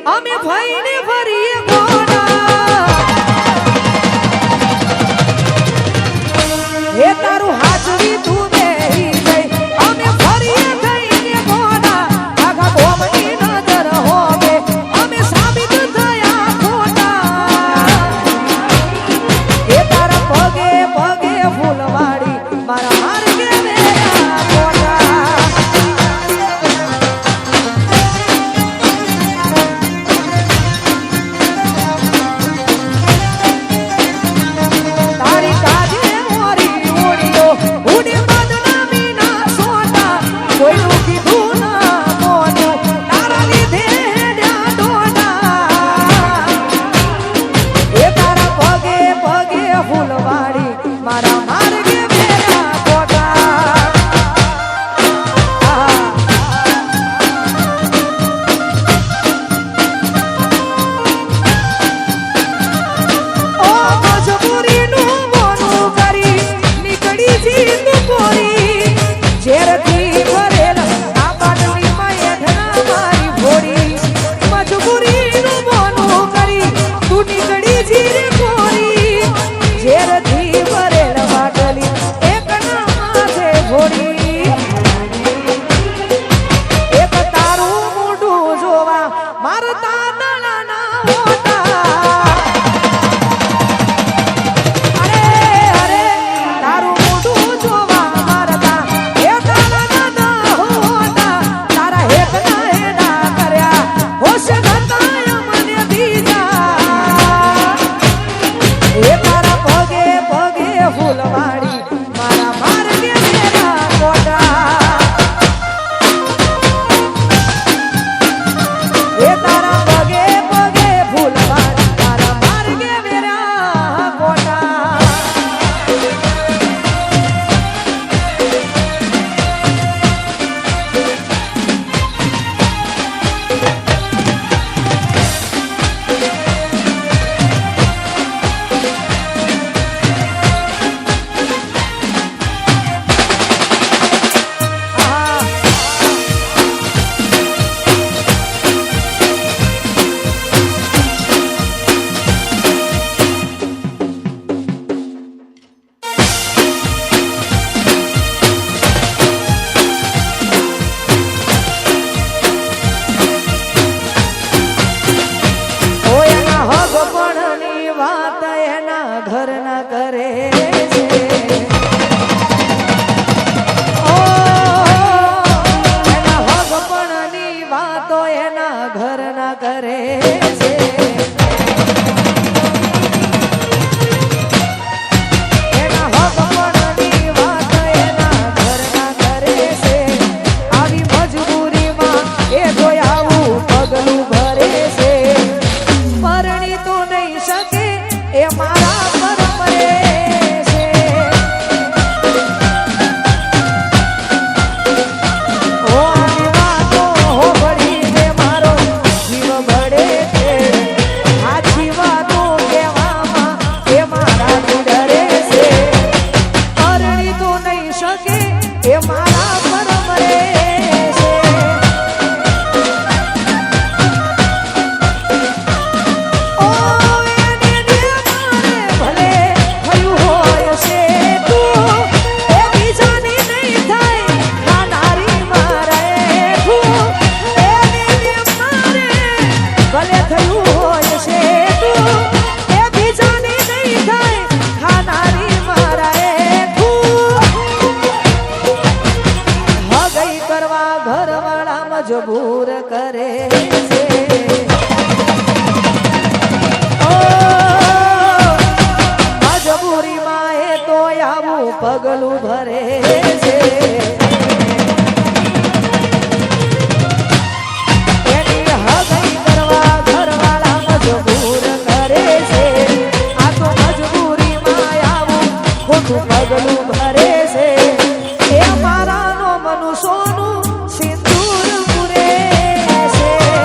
અમે ભાઈને ભરીએ ગોડા હે તારું હાજરી તું બેહી ગઈ અમે ભરીએ થઈને ગોડા આખા ગોમની નજર હોવે અમે સાબિત થયા ખોટા હે તારા પગે પગે ફૂલવાડી મારા માર્ગે મેરા ગોડા મજબૂર કરે છે મજબૂરીમાં એ તો આવું પગલું ભરે છે એની હગઈ કરવા ઘરવાળા મજબૂર કરે છે આ તો મજબૂરીમાં આવું ખોટું પગલું ભરે છે એ મારાનો મનુષ્યનું સિંદૂર પૂરે છે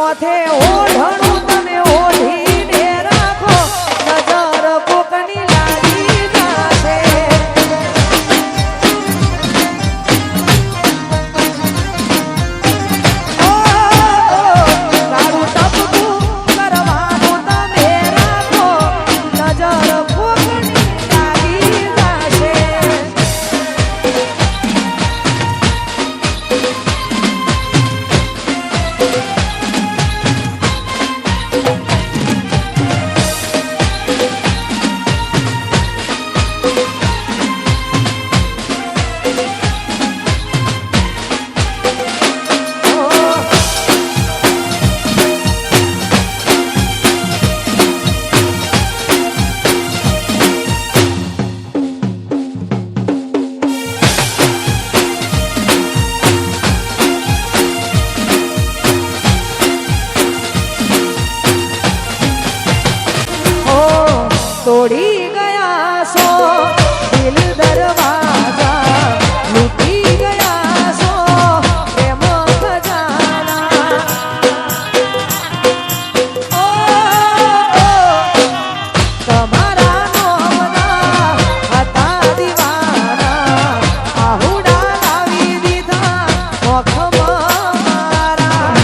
માથે ઓઢણું તમે ઓઢીને રાખો નજર કોકની લાગી જાશે તારું તપતું કરવાનું તમે રાખો નજર કોકની લાગી જાશે તોડી ગયા છો દિલ દરવાજા લૂટી ગયા છો પ્રેમ ખજાના ઓ તમારા નોમના હતા દીવાના આહુડા લાવી દીધા મોખમાં મારા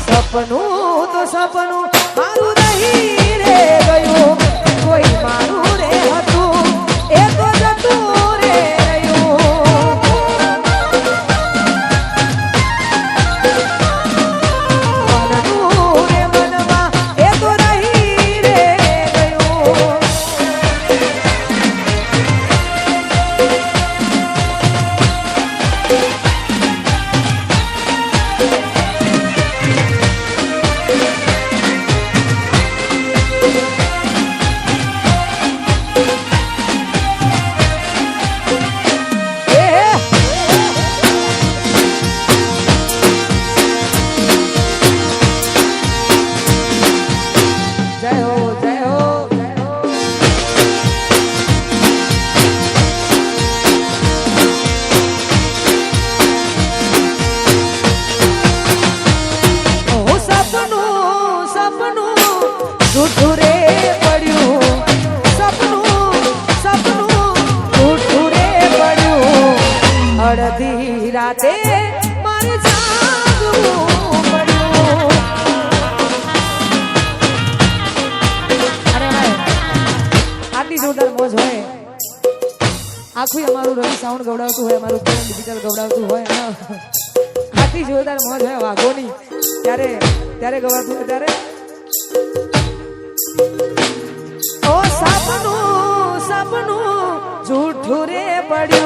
સપનું તો સપનું મારું રહી રે ગયું કોઈ મારું રે હતું એ તો જતું રે રહ્યું મનનું રે મનમાં એ તો રહી રે ગયું જય હો જય હો જય હો સપનું સપનું જૂઠું રે પડ્યું સપનું સપનું જૂઠું રે પડ્યું અડધી રાતે મારે જાગવું પડ્યું આટલી જોરદાર મોજ હોય આખું અમારું રવિ સાઉન્ડ ગવડાવતું હોય અમારું ડિજિટલ ગવડાવતું હોય આટલી જોરદાર મોજ હોય વાઘોની ત્યારે ગવાતું હોય ત્યારે ઓ સપનું સપનું જૂઠું રે પડ્યું